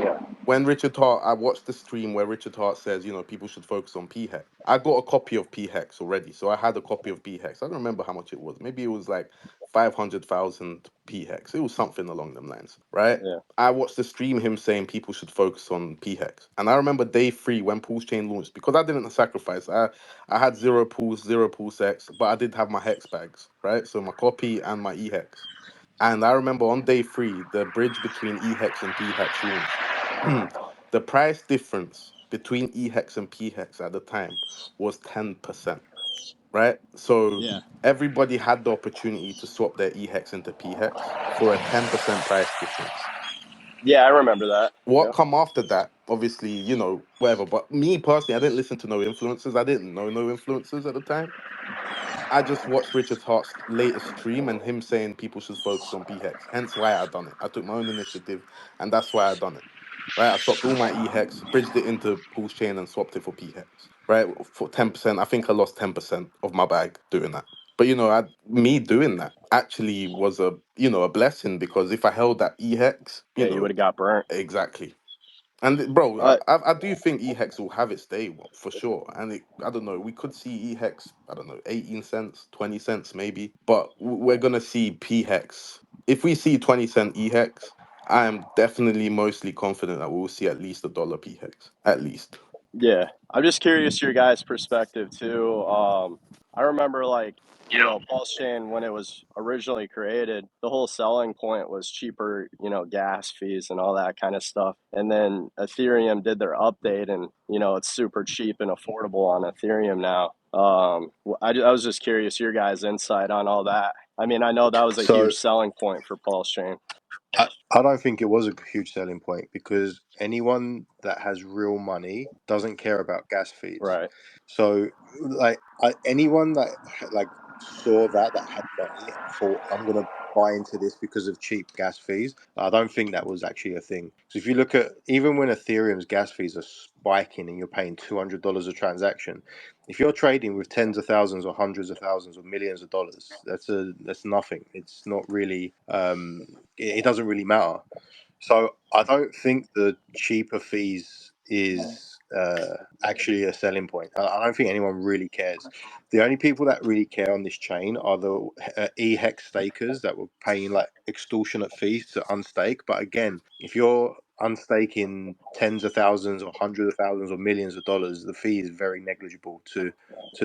M: Yeah.
H: When Richard Hart, I watched the stream where Richard Hart says, you know, people should focus on P-Hex. I got a copy of P-Hex already, so I had a copy of P-Hex. I don't remember how much it was. Maybe it was like 500,000 P-Hex. It was something along them lines, right?
M: Yeah.
H: I watched the stream him saying people should focus on P-Hex. And I remember day 3 when Pulsechain launched, because I didn't sacrifice. I had 0 pools, 0 Pulsex, but I did have my hex bags, right? So my copy and my E-Hex. And I remember on day 3, the bridge between E-Hex and P-Hex launched. The price difference between E-Hex and P-Hex at the time was 10%, right? So
N: Yeah.
H: everybody had the opportunity to swap their E-Hex into P-Hex for a 10% price difference.
M: Yeah, I remember that.
H: What
M: Yeah.
H: come after that? Obviously, you know, whatever. But me personally, I didn't listen to no influencers. I didn't know no influencers at the time. I just watched Richard Hart's latest stream and him saying people should focus on P-Hex. Hence why I done it. I took my own initiative, and that's why I done it. Right, I swapped all my E-Hex, bridged it into Pulse Chain, and swapped it for P-Hex. Right, for 10%. I think I lost 10% of my bag doing that. But you know, me doing that actually was a blessing, because if I held that E-Hex,
M: Yeah, you would have got burnt.
H: exactly. And bro,
M: Uh,
H: I do think E-Hex will have its day for sure. And I don't know, we could see E-Hex, I don't know, 18 cents, 20 cents maybe. But we're going to see P-Hex. If we see 20-cent E-Hex, I am definitely mostly confident that we'll see at least $1 P-Hex. At least.
M: yeah, I'm just curious your guys' perspective too. I remember like, you know, Pulse Chain when it was originally created, the whole selling point was cheaper, you know, gas fees and all that kind of stuff. And then Ethereum did their update, and you know, it's super cheap and affordable on Ethereum now. I was just curious your guys' insight on all that. I mean, I know that was a
C: So
M: huge selling point for Pulse Chain.
C: I don't think it was a huge selling point, because anyone that has real money doesn't care about gas fees.
M: Right.
C: So, like, anyone that like saw that had money and thought, I'm gonna buy into this because of cheap gas fees, I don't think that was actually a thing. So if you look at, even when Ethereum's gas fees are spiking and you're paying $200 a transaction, if you're trading with tens of thousands or hundreds of thousands or millions of dollars, that's nothing. It's not really it doesn't really matter. So I don't think the cheaper fees is actually a selling point. I don't think anyone really cares. The only people that really care on this chain are the E-Hex stakers that were paying like extortionate fees to unstake. But again, if you're unstaking tens of thousands or hundreds of thousands or millions of dollars, the fee is very negligible to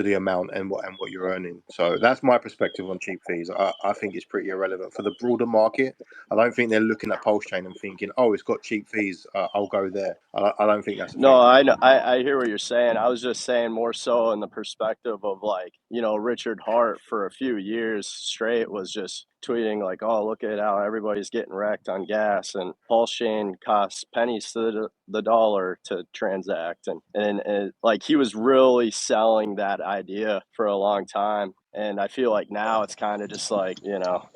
C: the amount and what you're earning. So that's my perspective on cheap fees. I think it's pretty irrelevant for the broader market. I don't think they're looking at Pulse Chain and thinking, "Oh, it's got cheap fees. I'll go there." I don't think that's a
M: No,
C: thing.
M: I know, I hear what you're saying. I was just saying more so in the perspective of like, you know, Richard Hart for a few years straight was just tweeting like, "Oh, look at how everybody's getting wrecked on gas," and Pulse Chain costs pennies to the dollar to transact, and like he was really selling that idea for a long time. And I feel like now it's kind of just like, you know,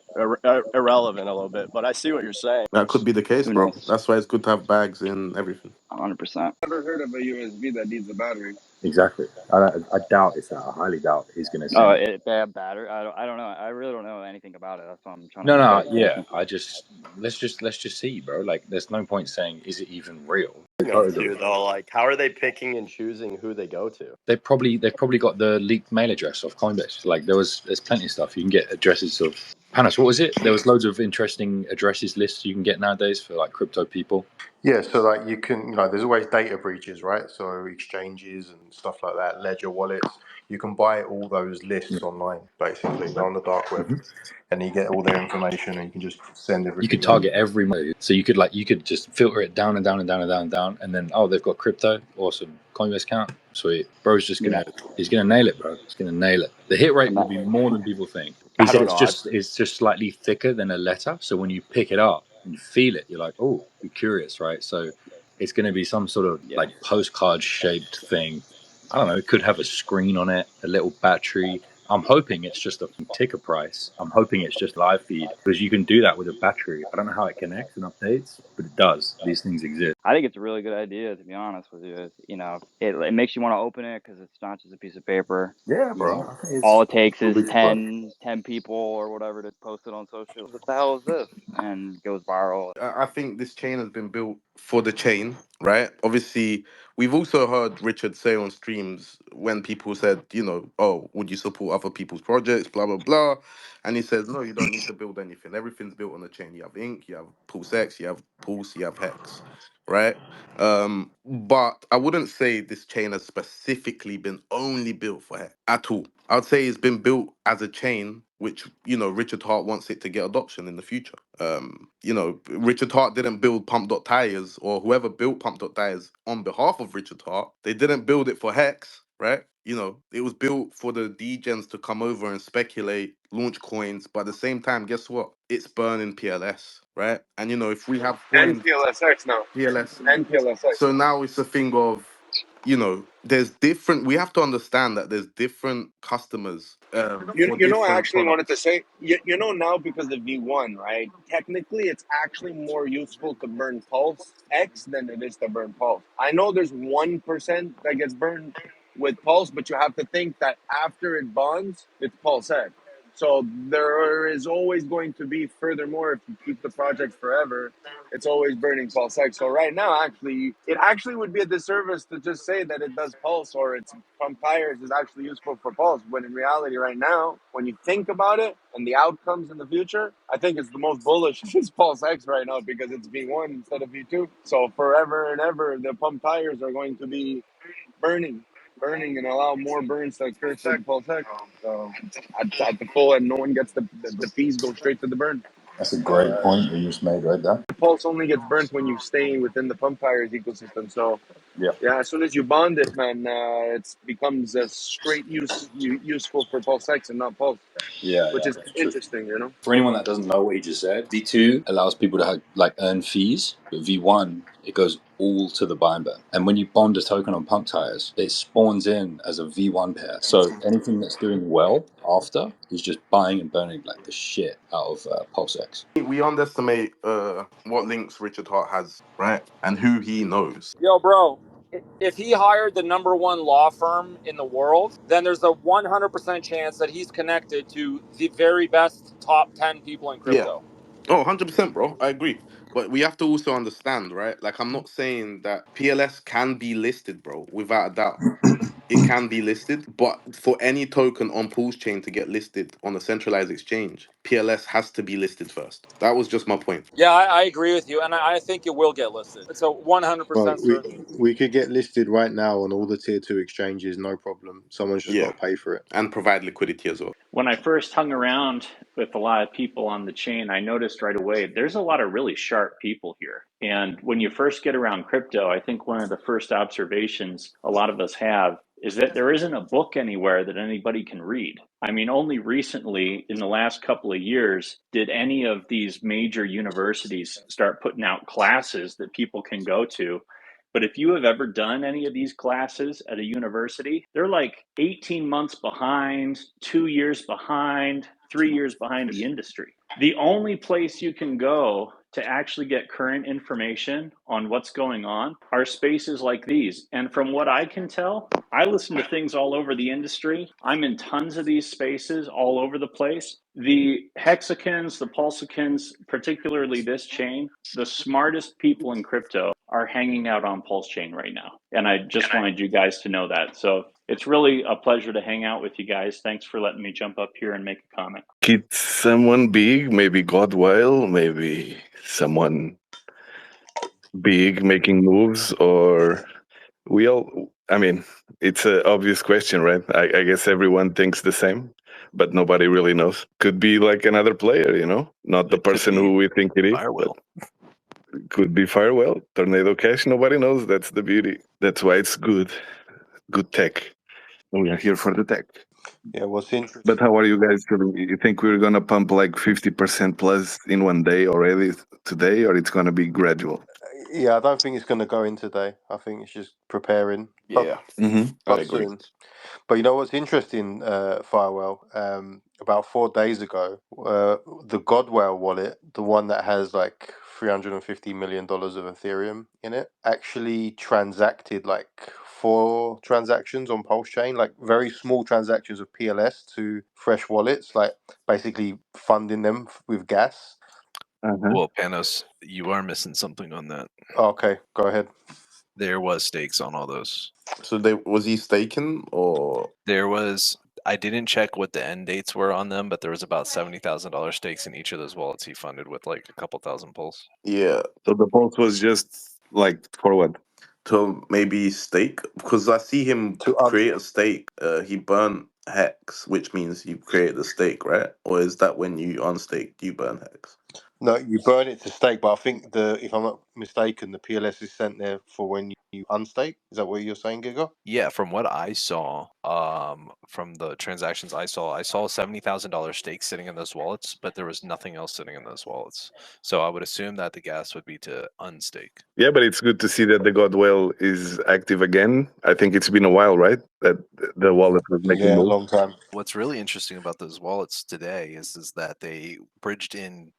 M: irrelevant a little bit. But I see what you're saying.
H: That could be the case,
B: Who
H: bro.
B: knows?
H: That's why it's good to have bags in everything.
B: 100%.
D: Never heard of a USB that needs a battery.
I: Exactly. I doubt it's that. I highly doubt he's going to
B: Oh,
I: send.
B: they have battery. I don't know. I really don't know anything about it. That's why I'm trying to
I: No,
B: get
I: no, yeah.
B: clarification.
I: I just let's just see, bro. Like, there's no point saying is it even real.
M: Too though, like how are they picking and choosing who they go to?
I: They've probably got the leaked mail address of Coinbase. Like there's plenty of stuff you can get addresses of. Panos, what was it? There was loads of interesting addresses lists you can get nowadays for like crypto people.
C: Yeah, so like you can, there's always data breaches, right? So exchanges and stuff like that, ledger wallets. You can buy all those lists online, basically, on the dark web,
I: Mhm.
C: and you get all their information, and you can just send
I: You could
C: everything there.
I: target every move. So you could just filter it down and down and down and down and down, and then they've got crypto, awesome. Coinbase account, sweet. Bro's just
B: Yeah.
I: he's gonna nail it, bro. He's gonna nail it. The hit rate
B: I'm
I: will
B: not,
I: be more than people think. He
M: I
I: said
M: don't know.
I: it's just slightly thicker than a letter. So when you pick it up and you feel it, you're like, oh, you're curious, right? So it's gonna be some sort of
B: yeah.
I: like postcard shaped thing. I don't know. It could have a screen on it, a little battery, I'm hoping it's just a ticker price. I'm hoping it's just live feed, because you can do that with a battery. I don't know how it connects and updates, but it does. These things exist.
B: I think it's a really good idea, to be honest with you. You know, it makes you want to open it because it's not just a piece of paper.
I: Yeah,
B: You
I: bro.
B: know,
I: I think it's
B: all it takes is
I: big fun.
B: 10 people or whatever to post it on social. What the hell is this? And it goes viral.
H: I think this chain has been built for the chain, right? Obviously, we've also heard Richard say on streams when people said, you know, oh, would you support other people's projects, blah, blah, blah. And he says, no, you don't need to build anything. Everything's built on the chain. You have Ink, you have Pulsex, you have Pulse, you have Hex, right? But I wouldn't say this chain has specifically been only built for Hex at all. I would say it's been built as a chain which, you know, Richard Hart wants it to get adoption in the future. You know, Richard Hart didn't build Pump.tires, or whoever built Pump.tires on behalf of Richard Hart. They didn't build it for Hex, right? You know, it was built for the degens to come over and speculate, launch coins, but at the same time, guess what? It's burning PLS, right? And you know, if we have
D: And
H: coins,
D: PLSX now.
H: PLS.
D: And PLSX.
H: So now it's a thing of, you know, there's different. We have to understand that there's different customers for
D: You know, I
H: different
D: actually wanted to
H: products.
D: say, you know, now because of V1, right? Technically, it's actually more useful to burn Pulse X than it is to burn Pulse. I know there's 1% that gets burned with Pulse, but you have to think that after it bonds, it's Pulse X. So there is always going to be, furthermore, if you keep the project forever, it's always burning Pulse X. So right now, actually, it actually would be a disservice to just say that it does Pulse or it's pump tires is actually useful for Pulse, when in reality, right now, when you think about it and the outcomes in the future, I think it's the most bullish is Pulse X right now because it's V1 instead of V2. So forever and ever, the pump tires are going to be burning, and allow more burns to occur to the Pulse X. So at the full end, no one gets the fees go straight to the burn.
I: That's a great point you just made right there.
D: The pulse only gets burnt when you stay within the pump tires ecosystem. So
I: Yeah.
D: yeah, as soon as you bond it, man, it becomes a straight useful for Pulse X and not Pulse,
I: Yeah,
D: which
I: yeah,
D: is
I: that's true.
D: interesting, you know.
I: For anyone that doesn't know what he just said, V2 allows people to earn fees, but V1 it goes all to the binder. And when you bond a token on pump tires, it spawns in as a V1 pair. So anything that's doing well after is just buying and burning like the shit out of PulseX.
H: We underestimate what links Richard Hart has, right, and who he knows.
N: Yo, bro, if he hired the #1 law firm in the world, then there's a 100% chance that he's connected to the very best top 10 people in
H: Yeah.
N: crypto.
H: Oh, 100%, bro. I agree. But we have to also understand, right? Like, I'm not saying that PLS can be listed, bro, without a doubt. It can be listed, but for any token on Pulse Chain to get listed on a centralized exchange, PLS has to be listed first. That was just my point.
N: Yeah, I agree with you, and I think it will get listed. It's a 100%
C: Well,
N: certainty.
C: we could get listed right now on all the tier 2 exchanges, no problem. Someone's just
H: Yeah.
C: got to pay for it.
H: And provide liquidity as well.
O: When I first hung around with a lot of people on the chain, I noticed right away there's a lot of really sharp people here. And when you first get around crypto, I think one of the first observations a lot of us have is that there isn't a book anywhere that anybody can read. I mean, only recently, in the last couple of years, did any of these major universities start putting out classes that people can go to. But if you have ever done any of these classes at a university, they're like 18 months behind, 2 years behind, 3 years behind the industry. The only place you can go to actually get current information on what's going on are spaces like these. And from what I can tell, I listen to things all over the industry. I'm in tons of these spaces all over the place. The hexagons, the pulsicans, particularly this chain, the smartest people in crypto are hanging out on Pulse Chain right now. And I just wanted you guys to know that. So it's really a pleasure to hang out with you guys. Thanks for letting me jump up here and make a comment.
P: Kid someone big, maybe Godwell, maybe someone big making moves, or we all, I mean, it's an obvious question, right? I guess everyone thinks the same, but nobody really knows. Could be like another player, you know, not the
G: It could
P: person
G: be
P: who we think it is.
G: Firewell.
P: Could be Firewell, Tornado Cash, nobody knows. That's the beauty. That's why it's good. Good tech. We are here for the tech.
C: Yeah, what's interesting.
P: But how are you guys feeling? You think we're gonna pump like 50% plus in one day already today, or it's gonna be gradual?
C: Yeah, I don't think it's going to go in today. I think it's just preparing.
G: Yeah. I
C: But
G: agree.
C: soon. But you know what's interesting, Firewell? About 4 days ago, the Godwell wallet, the one that has like $350 million of Ethereum in it, actually transacted like 4 transactions on Pulsechain, like very small transactions of PLS to fresh wallets, like basically funding them with gas.
Q: Well, Panos, you are missing something on that.
C: Okay, go ahead.
Q: There was stakes on all those.
H: So was he staking or?
Q: There was. I didn't check what the end dates were on them, but there was about $70,000 stakes in each of those wallets he funded with like a couple thousand pulls.
H: Yeah.
P: So the pulse was just like for what?
H: To maybe stake, because I see him
C: To
H: create a stake. He burnt hex, which means you create the stake, right? Or is that when you unstake, you burn hex?
C: No, you burn it to stake, but I think if I'm not mistaken, the PLS is sent there for when you unstake. Is that what you're saying, Giga?
Q: Yeah, from what I saw, from the transactions I saw $70,000 stakes sitting in those wallets, but there was nothing else sitting in those wallets. So I would assume that the gas would be to unstake.
P: Yeah, but it's good to see that the Godwell is active again. I think it's been a while, right? That the wallet was making
C: Yeah, a
P: moves.
C: long time.
Q: What's really interesting about those wallets today is that they bridged in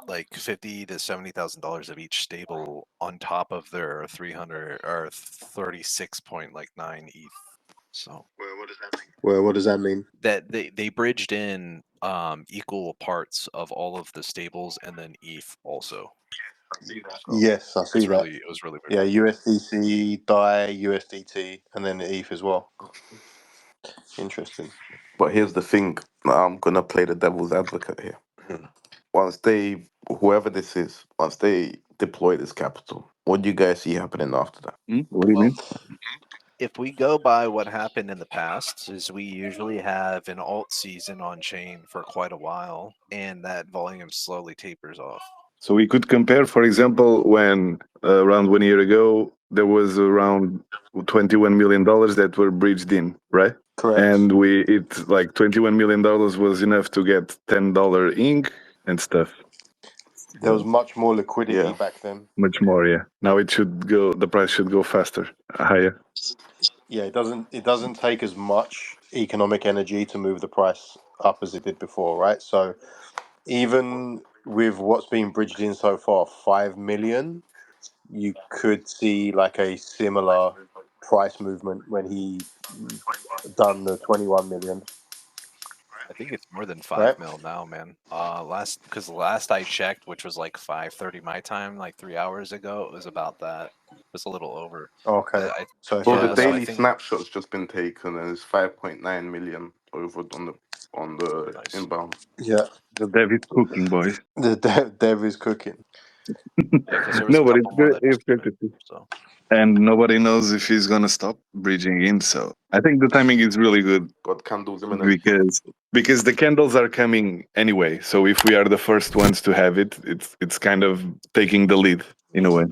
Q: like $50,000 to $70,000 of each stable on top of their 300 or 36.9 ETH. So
C: Well, what does that mean?
Q: that they bridged in equal parts of all of the stables and then ETH also. So
C: Yes, I see that.
Q: it was really weird.
C: Yeah, USDC, DAI, USDT, and then the ETH as well. Interesting.
H: But here's the thing. I'm gonna play the devil's advocate here. Once whoever this is, once they deploy this capital, what do you guys see happening after that?
P: What do you mean?
Q: If we go by what happened in the past, is we usually have an alt season on chain for quite a while, and that volume slowly tapers off.
P: So we could compare, for example, when around 1 year ago, there was around $21 million that were bridged in, right?
C: Correct.
P: And it's like $21 million was enough to get $10 ink and stuff.
C: There was much more liquidity
H: Yeah.
C: back then.
P: Much more, yeah. Now the price should go faster, higher.
C: Yeah, it doesn't take as much economic energy to move the price up as it did before, right? So even with what's been bridged in so far, 5 million, you could see like a similar price movement when he done the 21 million,
Q: I think it's more than 5
C: right?
Q: mil now, man. Because last I checked, which was like 5:30 my time, like 3 hours ago, it was about that. It was a little over.
C: Okay. So
H: So the
C: further down.
H: daily snapshot's just been taken, and it's 5.9 million over on the
Q: Nice.
H: inbound.
C: Yeah.
P: The dev is cooking, boys.
C: The dev is cooking.
Q: Yeah, because there was
P: No,
Q: a
P: but
Q: couple more that
P: it's
Q: just
P: great
Q: came
P: to see.
Q: in, so.
P: And nobody knows if he's gonna stop bridging in. So I think the timing is really good
H: Got candles imminent.
P: because the candles are coming anyway. So if we are the first ones to have it, it's kind of taking the lead in a way.